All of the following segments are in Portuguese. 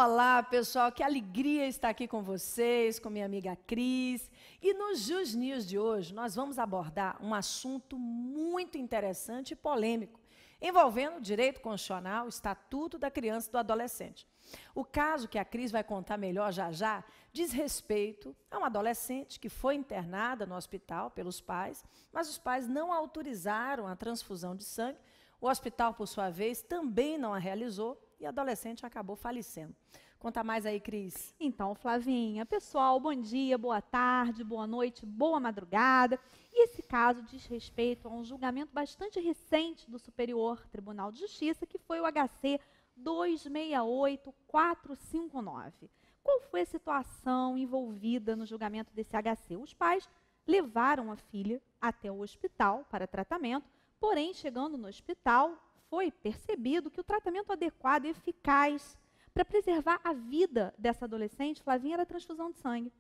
Olá, pessoal, que alegria estar aqui com vocês, com minha amiga Cris. E no Jus News de hoje, nós vamos abordar um assunto muito interessante e polêmico, envolvendo o direito constitucional, o Estatuto da Criança e do Adolescente. O caso que a Cris vai contar melhor já já diz respeito a uma adolescente que foi internada no hospital pelos pais, mas os pais não autorizaram a transfusão de sangue. O hospital, por sua vez, também não a realizou e a adolescente acabou falecendo. Conta mais aí, Cris. Então, Flavinha, pessoal, bom dia, boa tarde, boa noite, boa madrugada. E esse caso diz respeito a um julgamento bastante recente do Superior Tribunal de Justiça, que foi o HC 268459. Qual foi a situação envolvida no julgamento desse HC? Os pais levaram a filha até o hospital para tratamento, porém, chegando no hospital, foi percebido que o tratamento adequado e eficaz para preservar a vida dessa adolescente, Flavinha, era a transfusão de sangue.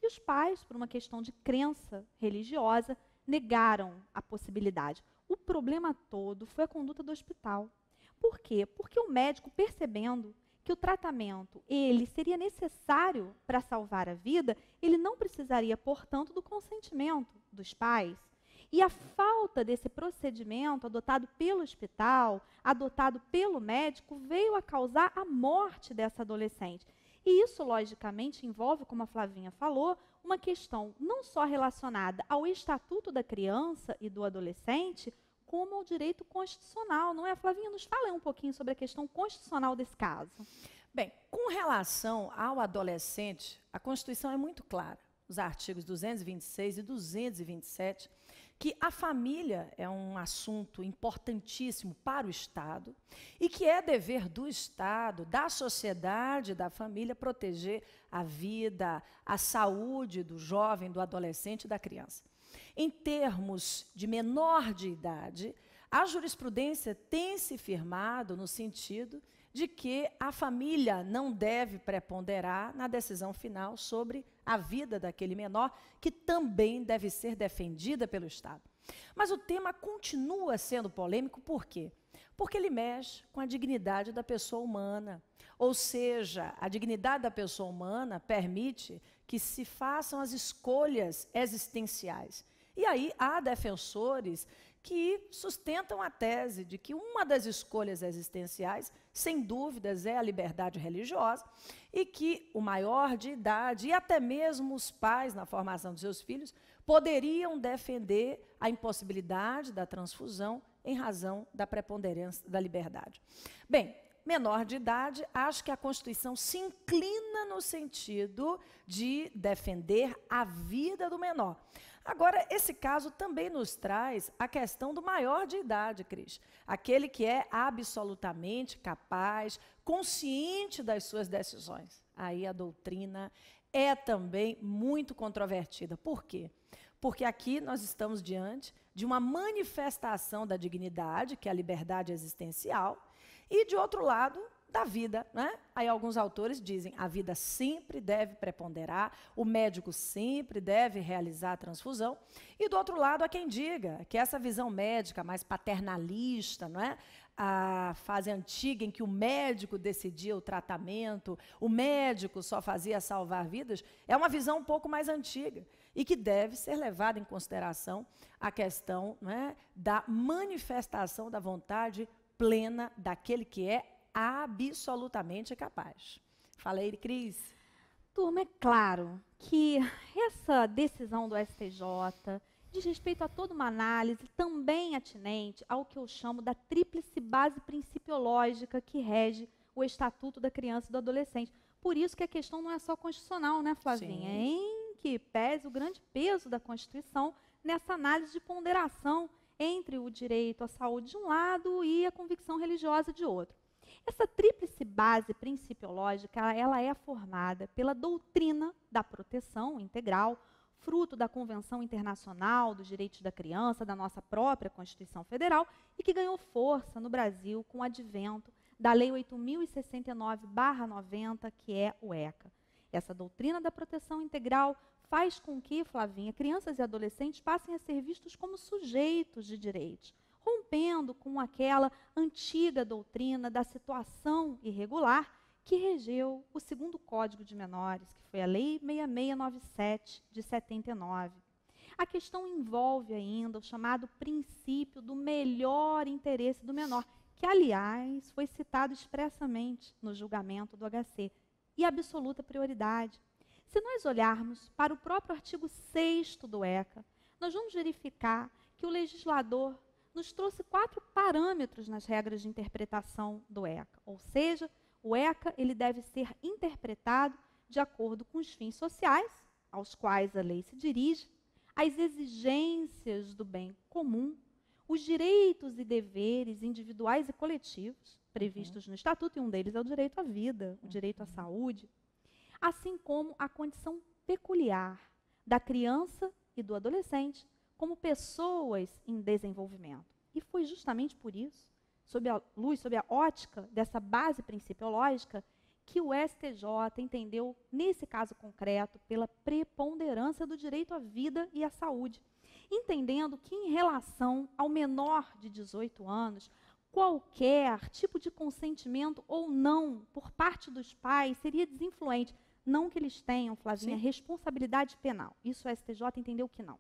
E os pais, por uma questão de crença religiosa, negaram a possibilidade. O problema todo foi a conduta do hospital. Por quê? Porque o médico, percebendo que o tratamento ele seria necessário para salvar a vida, ele não precisaria, portanto, do consentimento dos pais. E a falta desse procedimento adotado pelo hospital, adotado pelo médico, veio a causar a morte dessa adolescente. E isso, logicamente, envolve, como a Flavinha falou, uma questão não só relacionada ao Estatuto da Criança e do Adolescente, como ao direito constitucional, não é? Flavinha, nos fala aí um pouquinho sobre a questão constitucional desse caso. Bem, com relação ao adolescente, a Constituição é muito clara, os artigos 226 e 227, que a família é um assunto importantíssimo para o Estado e que é dever do Estado, da sociedade, da família, proteger a vida, a saúde do jovem, do adolescente e da criança. Em termos de menor de idade, a jurisprudência tem se firmado no sentido de que a família não deve preponderar na decisão final sobre a vida daquele menor, que também deve ser defendida pelo Estado. Mas o tema continua sendo polêmico, por quê? Porque ele mexe com a dignidade da pessoa humana. Ou seja, a dignidade da pessoa humana permite que se façam as escolhas existenciais. E aí há defensores que sustentam a tese de que uma das escolhas existenciais, sem dúvidas, é a liberdade religiosa e que o maior de idade e até mesmo os pais, na formação de seus filhos, poderiam defender a impossibilidade da transfusão em razão da preponderância da liberdade. Bem, menor de idade, acho que a Constituição se inclina no sentido de defender a vida do menor. Agora, esse caso também nos traz a questão do maior de idade, Cris. Aquele que é absolutamente capaz, consciente das suas decisões. Aí a doutrina é também muito controvertida. Por quê? Porque aqui nós estamos diante de uma manifestação da dignidade, que é a liberdade existencial, e, de outro lado, da vida, né? Aí alguns autores dizem a vida sempre deve preponderar, o médico sempre deve realizar a transfusão, e do outro lado há quem diga que essa visão médica mais paternalista, não é? A fase antiga em que o médico decidia o tratamento, o médico só fazia salvar vidas, é uma visão um pouco mais antiga e que deve ser levada em consideração a questão, não é, da manifestação da vontade plena daquele que é absolutamente capaz. Fala aí, Cris. Turma, é claro que essa decisão do STJ diz respeito a toda uma análise também atinente ao que eu chamo da tríplice base principiológica que rege o Estatuto da Criança e do Adolescente. Por isso que a questão não é só constitucional, né, Flavinha? Sim. Em que pese o grande peso da Constituição nessa análise de ponderação entre o direito à saúde de um lado e a convicção religiosa de outro. Essa tríplice base principiológica, ela é formada pela doutrina da proteção integral, fruto da Convenção Internacional dos Direitos da Criança, da nossa própria Constituição Federal, e que ganhou força no Brasil com o advento da Lei 8.069/90, que é o ECA. Essa doutrina da proteção integral faz com que, Flavinha, crianças e adolescentes passem a ser vistos como sujeitos de direitos, rompendo com aquela antiga doutrina da situação irregular que regeu o segundo Código de Menores, que foi a Lei 6697 de 79. A questão envolve ainda o chamado princípio do melhor interesse do menor, que, aliás, foi citado expressamente no julgamento do HC, e absoluta prioridade. Se nós olharmos para o próprio artigo 6º do ECA, nós vamos verificar que o legislador nos trouxe 4 parâmetros nas regras de interpretação do ECA, ou seja, o ECA ele deve ser interpretado de acordo com os fins sociais, aos quais a lei se dirige, as exigências do bem comum, os direitos e deveres individuais e coletivos previstos no Estatuto, e um deles é o direito à vida, o direito à saúde, assim como a condição peculiar da criança e do adolescente como pessoas em desenvolvimento. E foi justamente por isso, sob a luz, sob a ótica dessa base principiológica, que o STJ entendeu, nesse caso concreto, pela preponderância do direito à vida e à saúde, entendendo que, em relação ao menor de 18 anos, qualquer tipo de consentimento ou não por parte dos pais seria desinfluente. Não que eles tenham, Flavinha, responsabilidade penal. Isso o STJ entendeu que não.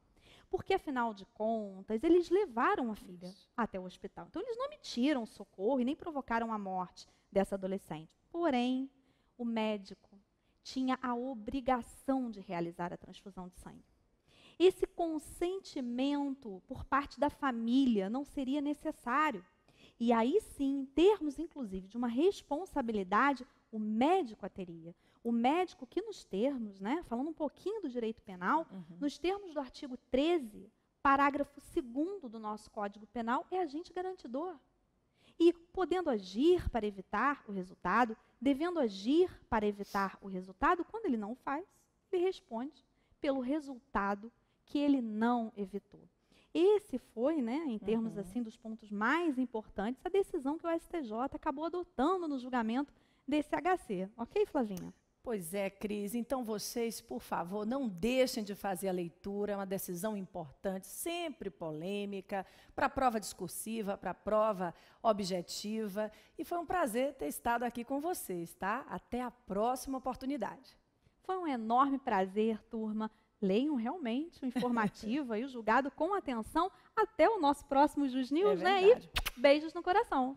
Porque, afinal de contas, eles levaram a filha até o hospital. Então, eles não omitiram socorro e nem provocaram a morte dessa adolescente. Porém, o médico tinha a obrigação de realizar a transfusão de sangue. Esse consentimento por parte da família não seria necessário. E aí sim, em termos, inclusive, de uma responsabilidade, o médico a teria. O médico que nos termos, falando um pouquinho do direito penal, nos termos do artigo 13, parágrafo 2º do nosso Código Penal, é agente garantidor. E podendo agir para evitar o resultado, devendo agir para evitar o resultado, quando ele não o faz, ele responde pelo resultado que ele não evitou. Esse foi, em termos assim dos pontos mais importantes, a decisão que o STJ acabou adotando no julgamento desse HC. Ok, Flavinha? Pois é, Cris. Então, vocês, por favor, não deixem de fazer a leitura. É uma decisão importante, sempre polêmica, para a prova discursiva, para a prova objetiva. E foi um prazer ter estado aqui com vocês, tá? Até a próxima oportunidade. Foi um enorme prazer, turma. Leiam realmente o informativo e o julgado com atenção. Até o nosso próximo Jus News, E beijos no coração.